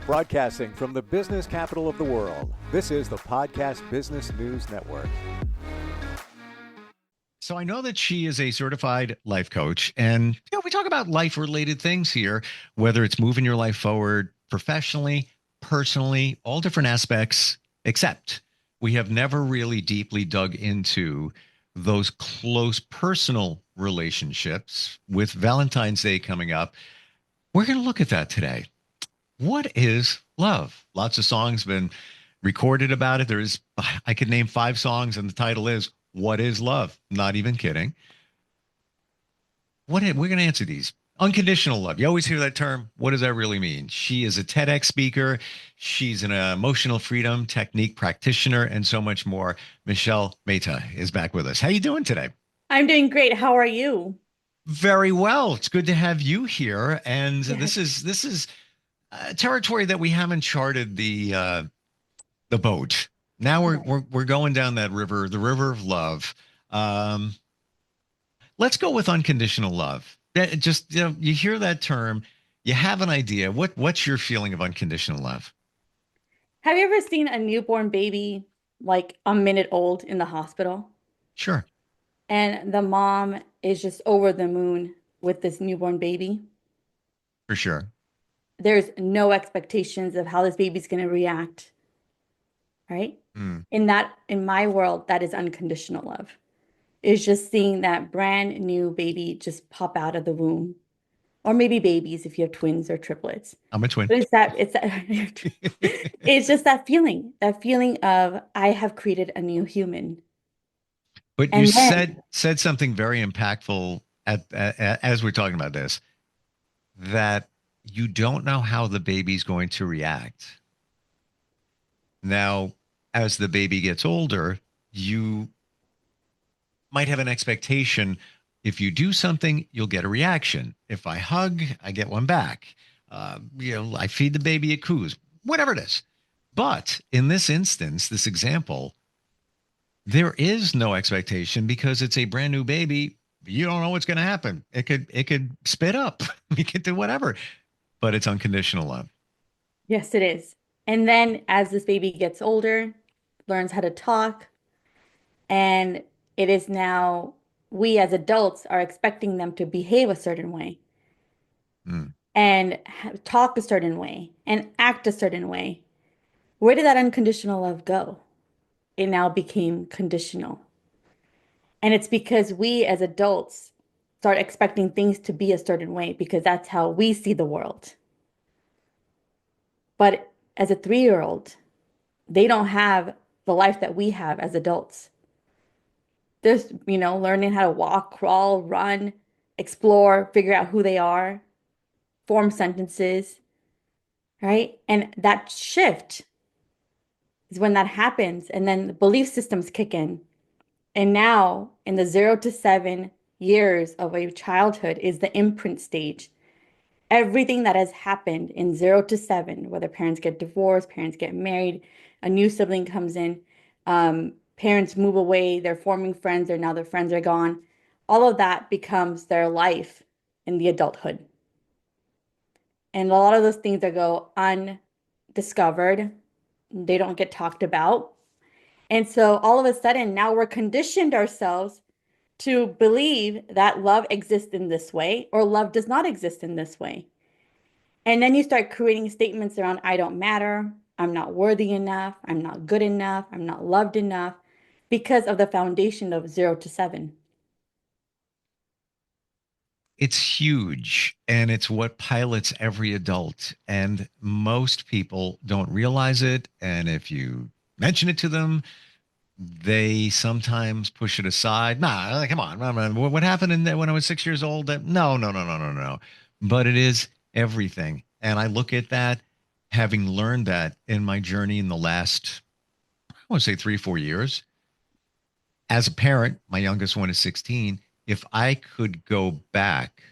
Broadcasting from the business capital of the world, this is the Podcast Business News Network. So I know that she is a certified life coach, and we talk about life-related things here, whether it's moving your life forward professionally, personally, all different aspects, except we have never really deeply dug into those close personal relationships. With Valentine's Day coming up, we're going to look at that today. What is love? Lots of songs been recorded about it. I could name 5 songs, and the title is "What is Love?" Not even kidding. We're going to answer these. Unconditional love. You always hear that term. What does that really mean? She is a TEDx speaker. She's an emotional freedom technique practitioner, and so much more. Michelle Mehta is back with us. How you doing today? I'm doing great. How are you? Very well. It's good to have you here. And Yes. this is territory that we haven't charted the boat. Now we're going down that river, the river of love. Um, let's go with unconditional love. Just you hear that term, you have an idea. What's your feeling of unconditional love? Have you ever seen a newborn baby like a minute old in the hospital? Sure, And the mom is just over the moon with this newborn baby. for sure. There's no expectations of how this baby's going to react, right? Mm. In my world, that is unconditional love. It's just seeing that brand new baby just pop out of the womb, or maybe babies if you have twins or triplets. I'm a twin. But it's just that feeling of I have created a new human. But you And then, said something very impactful as we're talking about this, that you don't know how the baby's going to react. Now, as the baby gets older, you might have an expectation. If you do something, you'll get a reaction. If I hug, I get one back. I feed the baby, it coos, whatever it is. But in this instance, this example, there is no expectation because it's a brand new baby. You don't know what's going to happen. It could spit up. It could do whatever, but it's unconditional love. yes, it is. And then as this baby gets older, learns how to talk, and it is now we as adults are expecting them to behave a certain way Mm. and talk a certain way and act a certain way. Where did that unconditional love go? It now became conditional. And it's because we as adults start expecting things to be a certain way because that's how we see the world. But as a 3-year-old, they don't have the life that we have as adults. There's, learning how to walk, crawl, run, explore, figure out who they are, form sentences, right? And that shift is when that happens. And then the belief systems kick in. And now, in the 0 to 7 years of a childhood, is the imprint stage. Everything that has happened in 0 to 7, whether parents get divorced, parents get married, a new sibling comes in, parents move away, they're forming friends, now their friends are gone. All of that becomes their life in the adulthood. And a lot of those things that go undiscovered, they don't get talked about. And so all of a sudden, now we're conditioned ourselves to believe that love exists in this way or love does not exist in this way. And then you start creating statements around, I don't matter, I'm not worthy enough, I'm not good enough, I'm not loved enough, because of the foundation of 0 to 7. It's huge, and it's what pilots every adult. And most people don't realize it. And if you mention it to them, they sometimes push it aside. Nah, come on. What happened when I was 6 years old? No, no, no, no, no, no. But it is everything. And I look at that, having learned that in my journey in the last, I want to say 3, 4 years. As a parent, my youngest one is 16. If I could go back,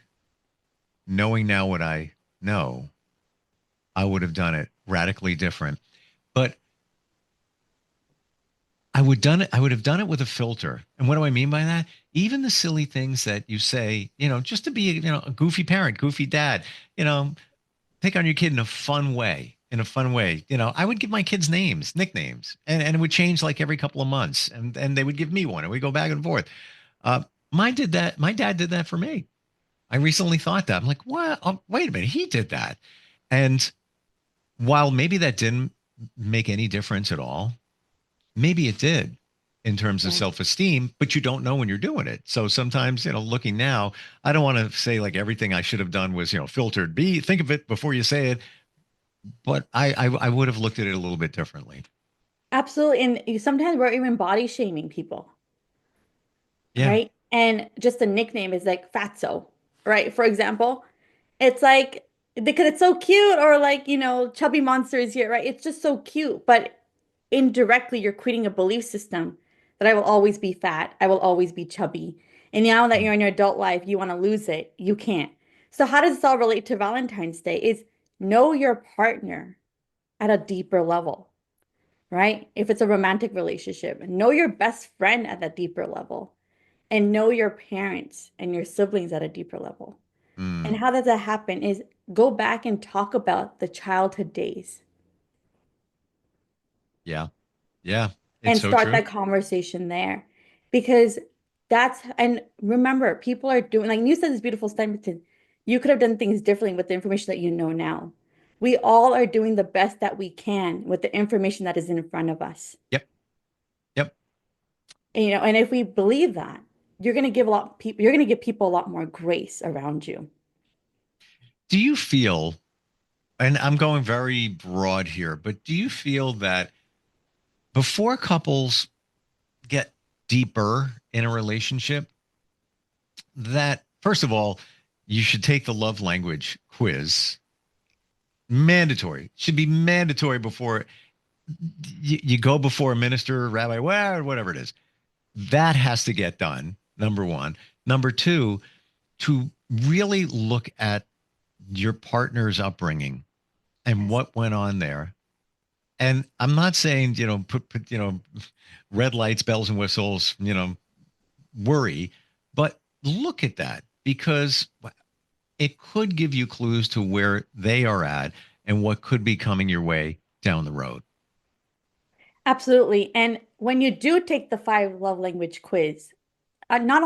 knowing now what I know, I would have done it radically different. But I would have done it with a filter. And what do I mean by that? Even the silly things that you say, just to be, a goofy parent, goofy dad, pick on your kid in a fun way. in a fun way. I would give my kids names, nicknames, and it would change like every couple of months, and they would give me one, and we go back and forth. Uh, mine did that. My dad did that for me. I recently thought that. I'm like, what? Oh, wait a minute, he did that. And while maybe that didn't make any difference at all, maybe it did in terms of Yeah. self-esteem, but you don't know when you're doing it. So sometimes, looking now, I don't want to say like everything I should have done was, filtered. Think of it before you say it, but I would have looked at it a little bit differently. Absolutely. And sometimes we're even body shaming people, Yeah. right? And just a nickname is like fatso, right? For example, it's like because it's so cute, or like, chubby monster is here, right? It's just so cute. But indirectly, you're creating a belief system that I will always be fat, I will always be chubby. And now that Mm. you're in your adult life, you want to lose it, you can't. So, how does this all relate to Valentine's Day? Is know your partner at a deeper level, right? If it's a romantic relationship, know your best friend at that deeper level, and know your parents and your siblings at a deeper level. And Mm. how does that happen is go back and talk about the childhood days Yeah. Yeah. It's and so start true. that conversation there. Because and remember, people are doing, like you said, this beautiful statement, you could have done things differently with the information that you know now. We all are doing the best that we can with the information that is in front of us. Yep. Yep. And if we believe that, you're going to give people a lot more grace around you. Do you feel, and I'm going very broad here, but do you feel that before couples get deeper in a relationship, that first of all, you should take the love language quiz? Mandatory. Should be mandatory before you go before a minister, rabbi, well, whatever it is. That has to get done, number one. Number two, to really look at your partner's upbringing and Yes. what went on there. And I'm not saying, put red lights, bells and whistles, worry, but look at that because it could give you clues to where they are at and what could be coming your way down the road. Absolutely. And when you do take the five love language quiz, it's not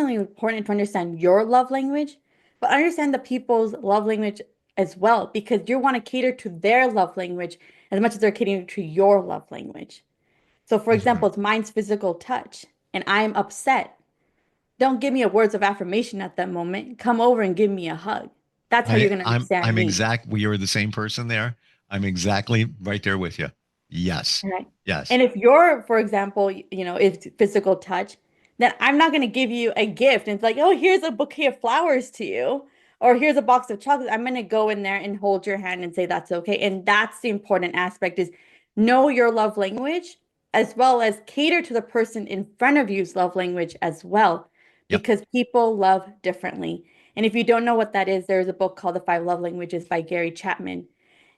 only important to understand your love language, but understand the people's love language as well, because you want to cater to their love language as much as they're catering to your love language. So, for That's example, right. it's mine's physical touch, and I'm upset. Don't give me a words of affirmation at that moment. Come over and give me a hug. That's how you're I, going to I'm understand I'm me. exact. We are the same person there. I'm exactly right there with you. Yes. Right. Yes. And if you're, for example, if physical touch, then I'm not going to give you a gift. And it's like, oh, here's a bouquet of flowers to you, or here's a box of chocolates. I'm going to go in there and hold your hand and say that's okay. And that's the important aspect is know your love language as well as cater to the person in front of you's love language as well, Yep. because people love differently. And if you don't know what that is, there's a book called The Five Love Languages by Gary Chapman,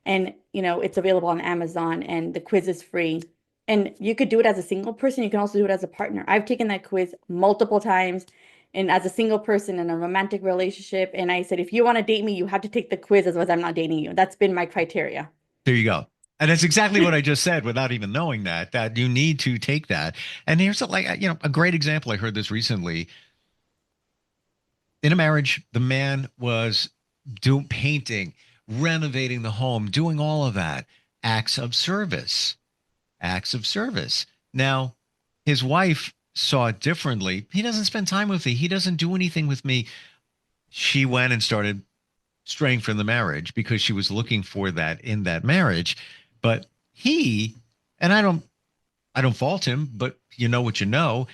and it's available on Amazon, and the quiz is free. And you could do it as a single person, you can also do it as a partner. I've taken that quiz multiple times, and as a single person in a romantic relationship, and I said, if you want to date me, you have to take the quiz, otherwise I'm not dating you. That's been my criteria. There you go. And that's exactly what I just said without even knowing that you need to take that. And here's a great example. I heard this recently. In a marriage, the man was doing painting, renovating the home, doing all of that. Acts of service. Acts of service. Now, his wife saw it differently. He doesn't spend time with me. He doesn't do anything with me. She went and started straying from the marriage because she was looking for that in that marriage. But and I don't fault him, but you know what you know,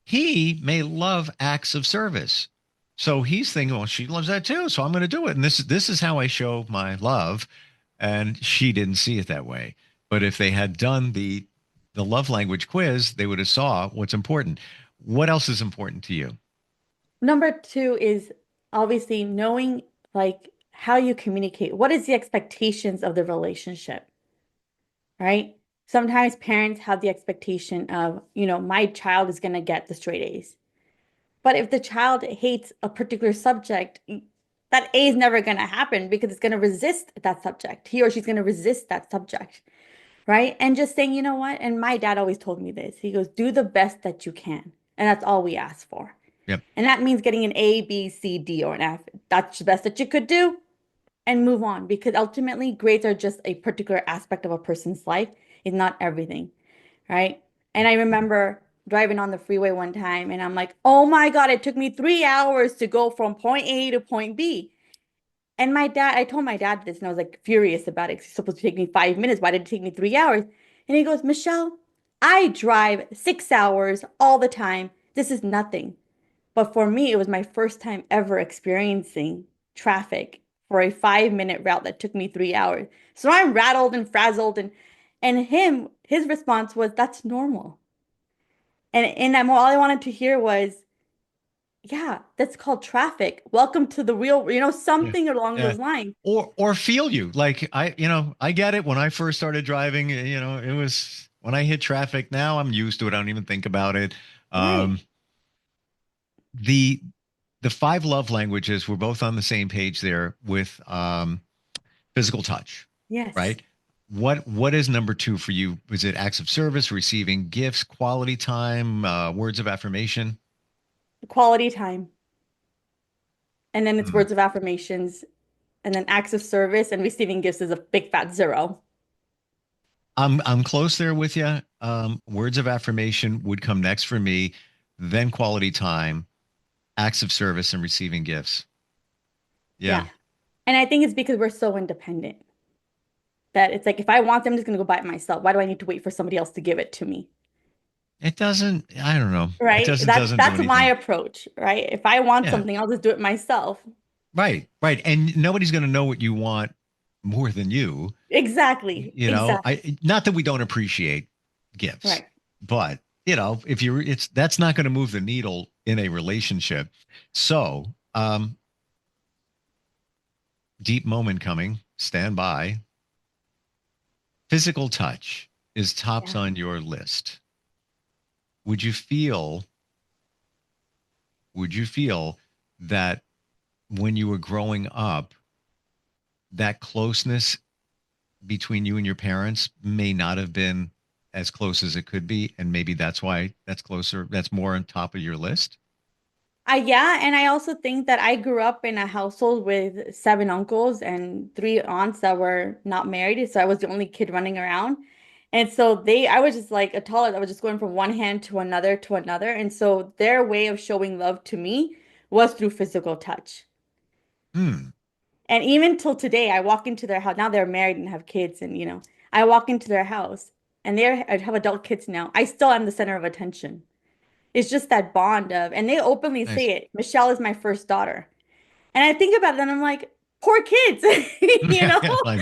he may love acts of service. So he's thinking, well, she loves that too, so I'm going to do it. And this is how I show my love. And she didn't see it that way. But if they had done the love language quiz, they would have saw what's important. What else is important to you? Number two is obviously knowing like how you communicate. What is the expectations of the relationship, right? Sometimes parents have the expectation of, my child is going to get the straight A's. But if the child hates a particular subject, that A is never going to happen because it's going to resist that subject. He or she's going to resist that subject, right? And just saying, you know what? And my dad always told me this. He goes, do the best that you can. And that's all we ask for. Yep. And that means getting an A, B, C, D, or an F. That's the best that you could do and move on because ultimately grades are just a particular aspect of a person's life. It's not everything, right? And I remember driving on the freeway one time and I'm like, oh my God, it took me 3 hours to go from point A to point B. And I told my dad this and I was like furious about it. It's supposed to take me 5 minutes. Why did it take me 3 hours? And he goes, Michelle, I drive 6 hours all the time. This is nothing. But for me, it was my first time ever experiencing traffic for a 5 minute route that took me 3 hours. So I'm rattled and frazzled and his response was, that's normal. All I wanted to hear was, yeah, that's called traffic. Welcome to the real, Yeah. something along Yeah. those lines. Or feel you. Like I get it. When I first started driving, it was when I hit traffic. Now I'm used to it. I don't even think about it. Right. Um, the the five love languages, we're both on the same page there with physical touch, Yes. right? What is number two for you? Is it acts of service, receiving gifts, quality time, words of affirmation? Quality time. And then it's Hmm. words of affirmations. And then acts of service and receiving gifts is a big fat zero. I'm close there with you. Words of affirmation would come next for me, then quality time, acts of service, and receiving gifts. Yeah. Yeah, And I think it's because we're so independent that it's like if I want them, I'm just gonna go buy it myself. Why do I need to wait for somebody else to give it to me? it doesn't. I don't know. It Right? doesn't That's doesn't do that's my anything. approach, right? If I want Yeah, something, I'll just do it myself. right, right. And nobody's going to know what you want more than you. Exactly. Exactly. I not that we don't appreciate gifts, Right. but if you're it's that's not going to move the needle in a relationship. So, deep moment coming. Stand by. Physical touch is tops Yeah. on your list. Would you feel would you feel that when you were growing up, that closeness between you and your parents may not have been as close as it could be, and maybe that's why that's more on top of your list? Yeah, and I also think that I grew up in a household with seven uncles and three aunts that were not married, so I was the only kid running around. And so I was just like a toddler that was just going from one hand to another. And so their way of showing love to me was through physical touch. Hmm. And even till today, I walk into their house. Now they're married and have kids, and I walk into their house and I have adult kids now. I still am the center of attention. It's just that bond of, and they openly Nice. say it. Michelle is my first daughter. And I think about it and I'm like, poor kids, you know? Like,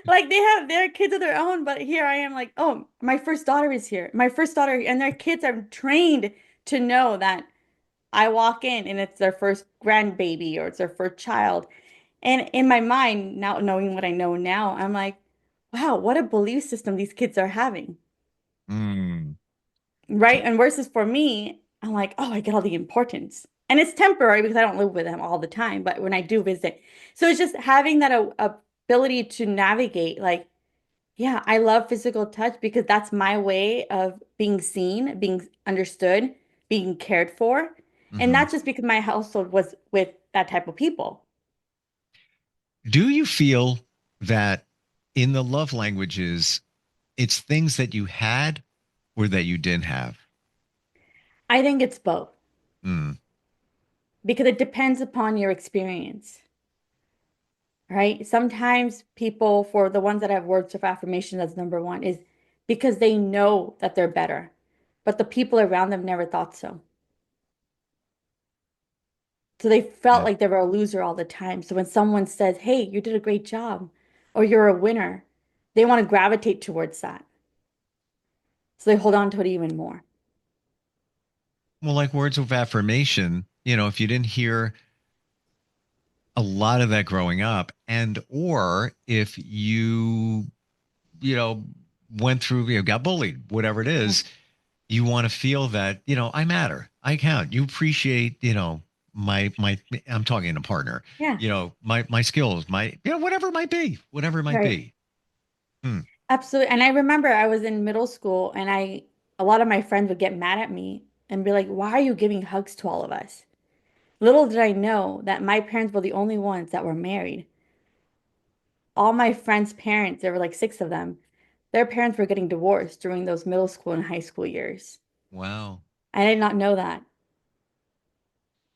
Like they have their kids of their own, but here I am like, oh, my first daughter is here. My first daughter, and their kids are trained to know that I walk in and it's their first grandbaby or it's their first child. And in my mind, now knowing what I know now, I'm like, wow, what a belief system these kids are having. hmm. Right. And versus for me, I'm like, oh, I get all the importance. And it's temporary because I don't live with them all the time, but when I do visit. So it's just having that ability to navigate, like, yeah, I love physical touch because that's my way of being seen, being understood, being cared for. And Hmm. not just because my household was with that type of people. Do you feel that in the love languages, it's things that you had or that you didn't have? I think it's both Hmm. because it depends upon your experience. Right? Sometimes people, for the ones that have words of affirmation, that's number one, is because they know that they're better, but the people around them never thought so. So they felt Yeah. like they were a loser all the time. So when someone says, hey, you did a great job, or you're a winner, they want to gravitate towards that. So they hold on to it even more. Well, like words of affirmation, if you didn't hear a lot of that growing up, and or if you know, went through, got bullied, whatever it Yeah. is, you want to feel that, I matter, I count, you appreciate, my I'm talking a partner, Yeah, my skills, whatever it might right. be. Hmm. Absolutely. And I remember I was in middle school and a lot of my friends would get mad at me and be like, why are you giving hugs to all of us? Little did I know that my parents were the only ones that were married. All my friends' parents, there were like six of them, their parents were getting divorced during those middle school and high school years. Wow. I did not know that.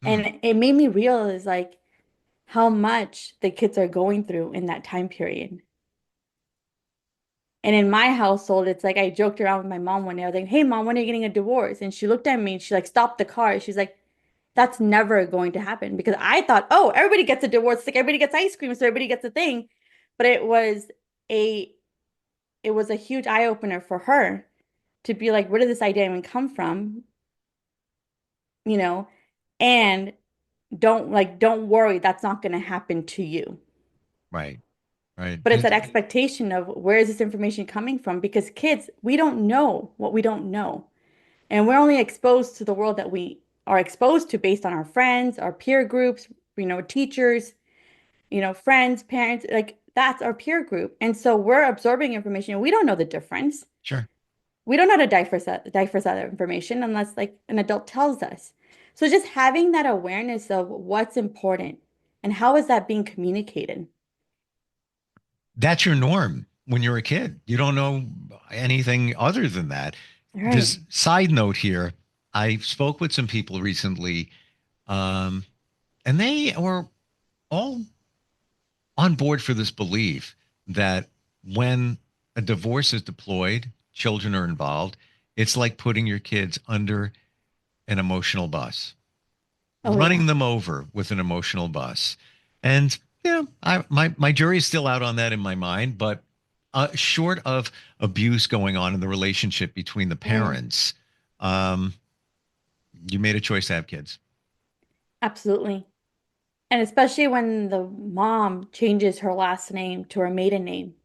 Hmm. And it made me realize like how much the kids are going through in that time period. And in my household, it's like I joked around with my mom one day. I was like, "Hey, mom, when are you getting a divorce?" And she looked at me and she like stopped the car. She's like, "That's never going to happen." Because I thought, "Oh, everybody gets a divorce. It's like everybody gets ice cream, so everybody gets a thing." But a it was a huge eye opener for her to be like, "Where did this idea even come from?" You know, and don't worry, that's not going to happen to you. Right. Right. But it's that expectation of where is this information coming from? Because kids, we don't know what we don't know. And we're only exposed to the world that we are exposed to based on our friends, our peer groups, teachers, friends, parents, like that's our peer group. And so we're absorbing information. We don't know the difference. Sure. We don't know how to decipher that information unless like an adult tells us. So just having that awareness of what's important and how is that being communicated. That's your norm when you're a kid. You don't know anything other than that. Right. This side note here, I spoke with some people recently, um, and they were all on board for this belief that when a divorce is deployed, children are involved, it's like putting your kids under an emotional bus, Oh yeah. running them over with an emotional bus. And my jury is still out on that in my mind, but short of abuse going on in the relationship between the Mm, parents, um, you made a choice to have kids. absolutely. And especially when the mom changes her last name to her maiden name.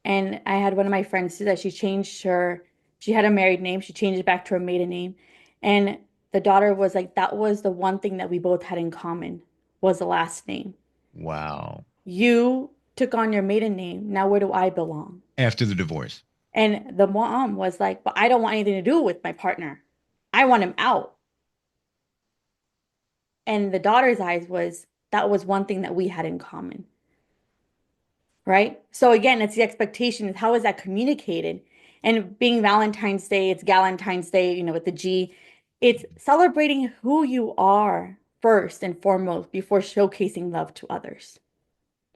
And I had one of my friends say that she had a married name, she changed it back to her maiden name. And the daughter was like, that was the one thing that we both had in common was the last name. Wow. You took on your maiden name. Now where do I belong? After the divorce. And the mom was like, but I don't want anything to do with my partner. I want him out. And the daughter's eyes was that was one thing that we had in common. Right? So again, it's the expectation is how is that communicated? And being Valentine's Day, it's Galentine's Day, with the G. It's celebrating who you are first and foremost before showcasing love to others.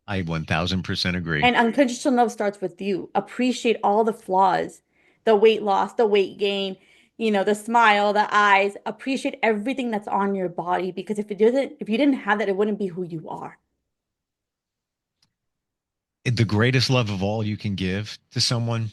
I 1000% agree. And unconditional love starts with you. Appreciate all the flaws, the weight loss, the weight gain, the smile, the eyes. Appreciate everything that's on your body because if you didn't have that, it wouldn't be who you are. The greatest love of all you can give to someone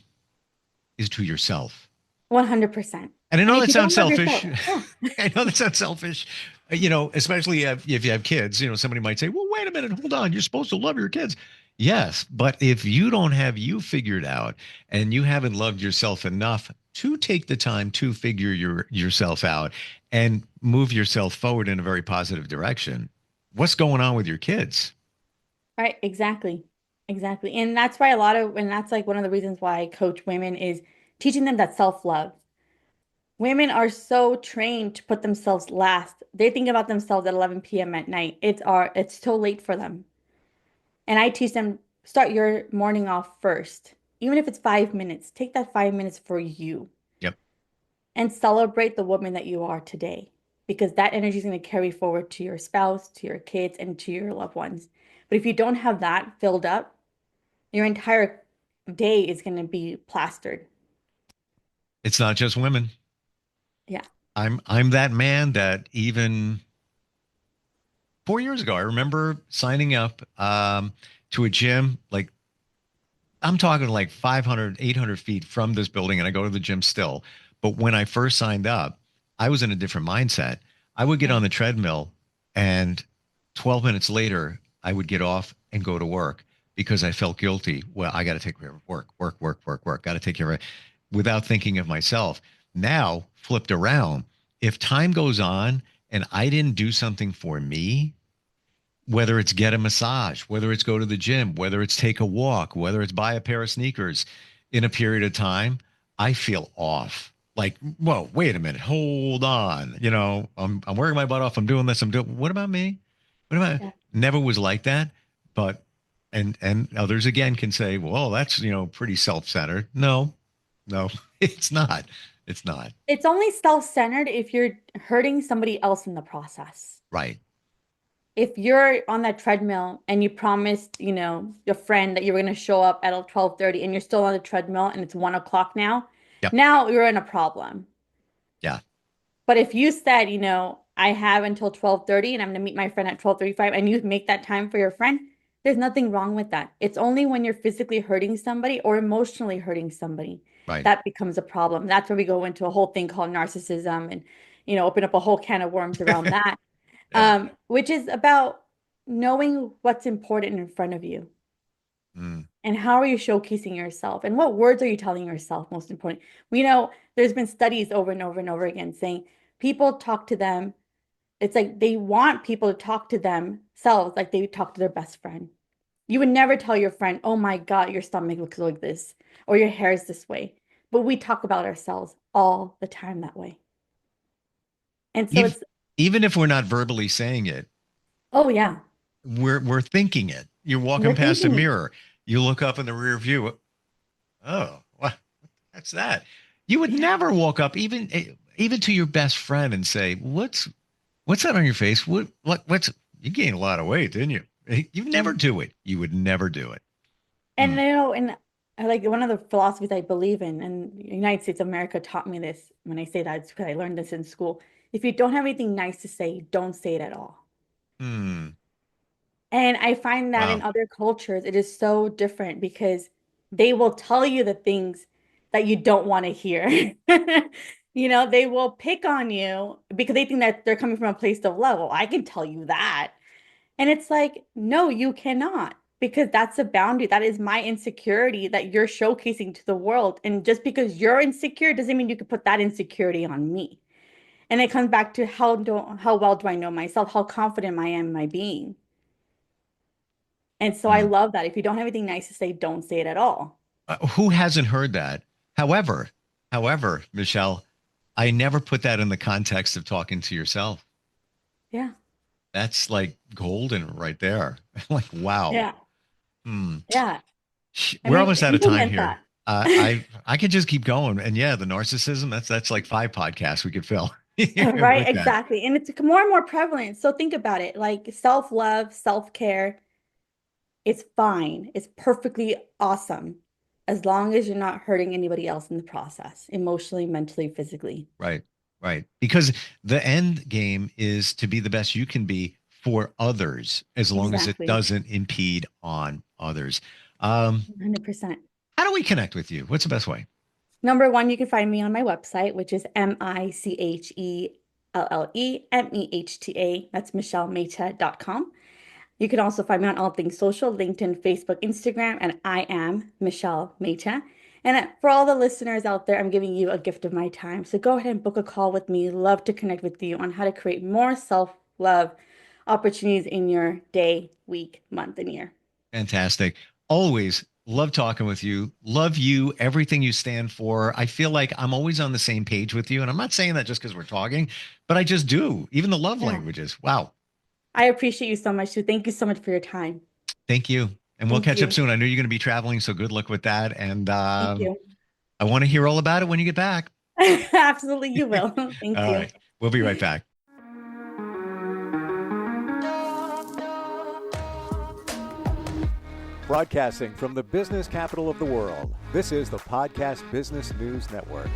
is to yourself. 100%. And I And know if that you sounds don't love selfish. yourself, yeah. I know that sounds selfish. Especially if you have kids, somebody might say, well, wait a minute, hold on. You're supposed to love your kids. Yes. But if you don't have you figured out and you haven't loved yourself enough to take the time to figure yourself out and move yourself forward in a very positive direction, what's going on with your kids? Right, exactly. Exactly. And that's like one of the reasons why I coach women is teaching them that self-love. Women are so trained to put themselves last. They think about themselves at 11 p.m. at night. It's too late for them. And I teach them start your morning off first. Even if it's 5 minutes, take that 5 minutes for you Yep. and celebrate the woman that you are today because that energy is going to carry forward to your spouse, to your kids, and to your loved ones. But if you don't have that filled up, your entire day is going to be plastered. It's not just women. Yeah. I'm that man that even 4 years ago, I remember signing up to a gym. Like I'm talking like 500, 800 feet from this building, and I go to the gym still. But when I first signed up, I was in a different mindset. I would get Yeah. on the treadmill, and 12 minutes later, I would get off and go to work because I felt guilty. Well, I got to take care of work, work, work, work, work. Got to take care of it without thinking of myself. Now, flipped around, if time goes on and I didn't do something for me, whether it's get a massage, whether it's go to the gym, whether it's take a walk, whether it's buy a pair of sneakers in a period of time, I feel off. Like, whoa, wait a minute, hold on. I'm working my butt off. I'm doing this. What about me? What about, Yeah. never was like that. But, and others again can say, well, that's, pretty self-centered. No, no, it's not. It's not. It's only self-centered if you're hurting somebody else in the process. Right. If you're on that treadmill and you promised, your friend that you were going to show up at 12:30 and you're still on the treadmill and it's 1 o'clock now, Yep. now you're in a problem. Yeah. But if you said, I have until 12:30 and I'm going to meet my friend at 12:35 and you make that time for your friend, there's nothing wrong with that. It's only when you're physically hurting somebody or emotionally hurting somebody Right. that becomes a problem. That's where we go into a whole thing called narcissism and, open up a whole can of worms around that. Yeah. Which is about knowing what's important in front of you Mm. and how are you showcasing yourself and what words are you telling yourself, most important. We know there's been studies over and over and over again saying people talk to them. It's like they want people to talk to themselves like they talk to their best friend. You would never tell your friend, oh my God, your stomach looks like this or your hair is this way. But we talk about ourselves all the time that way. And so Even, it's, even if we're not verbally saying it, oh yeah, we're thinking it. You're walking we're past a thinking it. mirror. You look up in the rear view. Oh, what? That's that. You would never walk up even to your best friend and say, "What's that on your face? What's you gained a lot of weight, didn't you?" You never do it. You would never do it. And Mm. and I like one of the philosophies I believe in, and the United States of America taught me this. When I say that, it's because I learned this in school. If you don't have anything nice to say, don't say it at all. Hmm. And I find that in Wow. other cultures, it is so different because they will tell you the things that you don't want to hear. They will pick on you because they think that they're coming from a place of love. Well, I can tell you that. And it's like, no, you cannot, because that's a boundary. That is my insecurity that you're showcasing to the world. And just because you're insecure doesn't mean you can put that insecurity on me. And it comes back to how well do I know myself? How confident I am in my being? And so I Hmm. love that. If you don't have anything nice to say, don't say it at all. Who hasn't heard that? However, Michelle, I never put that in the context of talking to yourself. Yeah. That's like golden right there. Like, wow. Yeah. Hmm. Yeah. I We're mean, almost out of time implement here. that. I could just keep going, and yeah, the narcissism. That's like 5 podcasts we could fill Right, with that. exactly. And it's more and more prevalent. So think about it, like self-love, self-care. It's fine. It's perfectly awesome as long as you're not hurting anybody else in the process, emotionally, mentally, physically. Right, right. Because the end game is to be the best you can be for others, as long as it Exactly. doesn't impede on others. 100%. How do we connect with you? What's the best way? Number one, you can find me on my website, which is MICHELLEMEHTA. That's michellemehta.com. You can also find me on all things social, LinkedIn, Facebook, Instagram, and I am Michelle Mehta. And for all the listeners out there, I'm giving you a gift of my time. So go ahead and book a call with me. Love to connect with you on how to create more self-love opportunities in your day, week, month, and year. Fantastic. Always love talking with you. Love you, everything you stand for. I feel like I'm always on the same page with you. And I'm not saying that just because we're talking, but I just do. Even the love Yeah. languages. Wow. I appreciate you so much too. Thank you so much for your time. Thank you. And we'll Thank catch up you. soon. I know you're going to be traveling, so good luck with that. And Thank you. I want to hear all about it when you get back. Absolutely, you will. Thank All you. right. We'll be right back. Broadcasting from the business capital of the world, this is the Podcast Business News Network.